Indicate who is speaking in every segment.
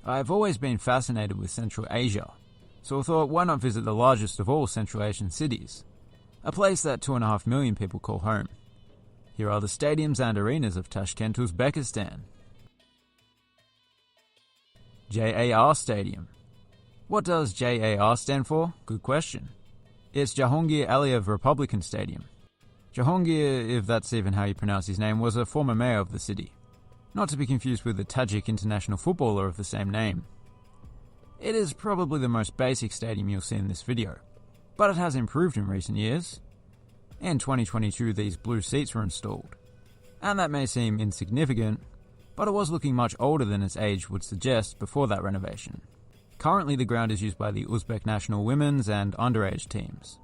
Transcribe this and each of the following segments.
Speaker 1: I've always been fascinated with Central Asia, so I thought why not visit the largest of all Central Asian cities, a place that 2.5 million people call home. Here are the stadiums and arenas of Tashkent, Uzbekistan. JAR Stadium. What does JAR stand for? Good question. It's Jahongir Aliyev Republican Stadium. Jahongir, if that's even how you pronounce his name, was a former mayor of the city, not to be confused with the Tajik international footballer of the same name. It is probably the most basic stadium you'll see in this video, but it has improved in recent years. In 2022 these blue seats were installed, and that may seem insignificant, but it was looking much older than its age would suggest before that renovation. Currently the ground is used by the Uzbek national women's and underage teams,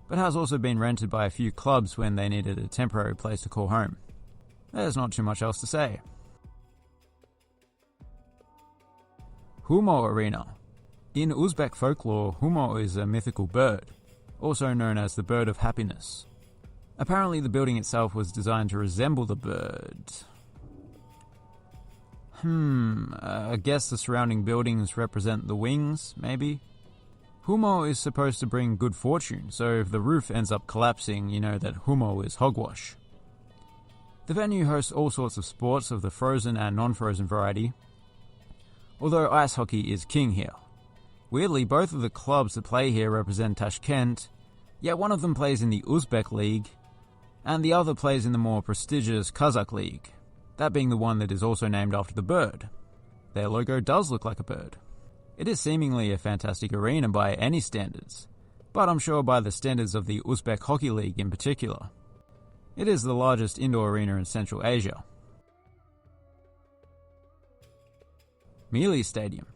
Speaker 1: but has also been rented by a few clubs when they needed a temporary place to call home. There's not too much else to say. Humo Arena. In Uzbek folklore, Humo is a mythical bird, also known as the bird of happiness. Apparently the building itself was designed to resemble the bird. I guess the surrounding buildings represent the wings, maybe? Humo is supposed to bring good fortune, so if the roof ends up collapsing, you know that Humo is hogwash. The venue hosts all sorts of sports of the frozen and non-frozen variety, although ice hockey is king here. Weirdly, both of the clubs that play here represent Tashkent, yet one of them plays in the Uzbek League, and the other plays in the more prestigious Kazakh League, that being the one that is also named after the bird. Their logo does look like a bird. It is seemingly a fantastic arena by any standards, but I'm sure by the standards of the Uzbek Hockey League in particular. It is the largest indoor arena in Central Asia. Mili Stadium.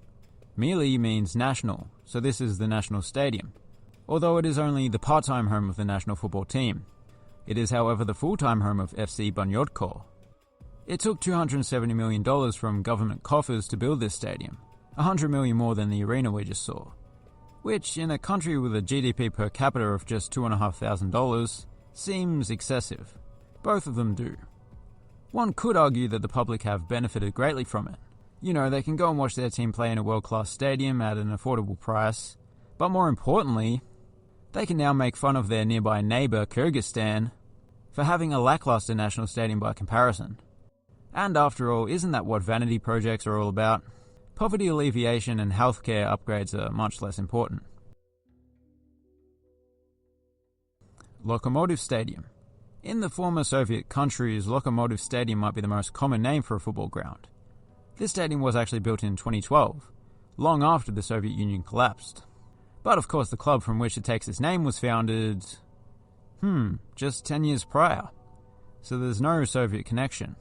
Speaker 1: Mili means national, so this is the national stadium, although it is only the part-time home of the national football team. It is however the full-time home of FC Bunyodkor. It took $270 million from government coffers to build this stadium, $100 million more than the arena we just saw, which in a country with a GDP per capita of just $2,500 seems excessive. Both of them do. One could argue that the public have benefited greatly from it. You know, they can go and watch their team play in a world-class stadium at an affordable price, but more importantly, they can now make fun of their nearby neighbour, Kyrgyzstan, for having a lackluster national stadium by comparison. And after all, isn't that what vanity projects are all about? Poverty alleviation and healthcare upgrades are much less important. Lokomotiv Stadium. In the former Soviet countries, Lokomotiv Stadium might be the most common name for a football ground. This stadium was actually built in 2012, long after the Soviet Union collapsed. But of course the club from which it takes its name was founded, just 10 years prior. So there's no Soviet connection.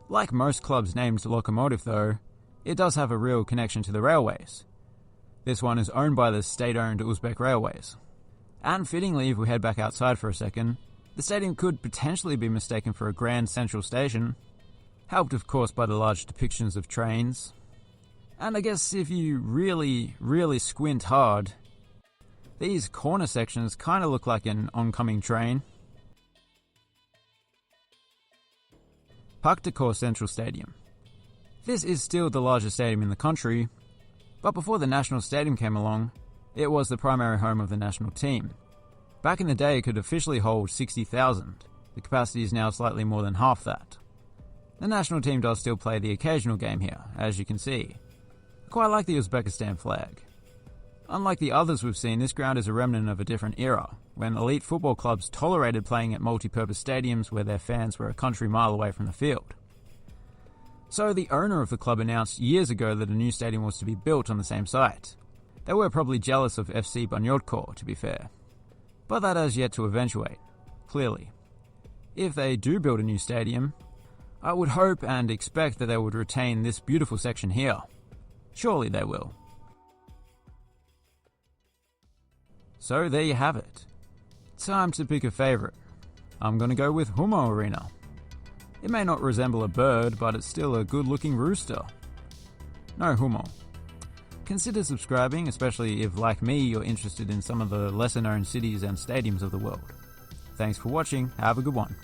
Speaker 1: Like most clubs named Lokomotiv though, it does have a real connection to the railways. This one is owned by the state-owned Uzbek Railways. And fittingly, if we head back outside for a second, the stadium could potentially be mistaken for a grand central station, helped of course by the large depictions of trains. And I guess if you really squint hard, these corner sections kind of look like an oncoming train. Paktikor Central Stadium. This is still the largest stadium in the country, but before the national stadium came along, it was the primary home of the national team. Back in the day it could officially hold 60,000. The capacity is now slightly more than half that. The national team does still play the occasional game here, as you can see. I quite like the Uzbekistan flag. Unlike the others we've seen, this ground is a remnant of a different era, when elite football clubs tolerated playing at multi-purpose stadiums where their fans were a country mile away from the field. So the owner of the club announced years ago that a new stadium was to be built on the same site. They were probably jealous of FC Bunyodkor, to be fair. But that has yet to eventuate, clearly. If they do build a new stadium, I would hope and expect that they would retain this beautiful section here. Surely they will. So there you have it. Time to pick a favourite. I'm gonna go with Humo Arena. It may not resemble a bird, but it's still a good looking rooster. No Humo. Consider subscribing, especially if, like me, you're interested in some of the lesser known cities and stadiums of the world. Thanks for watching, have a good one.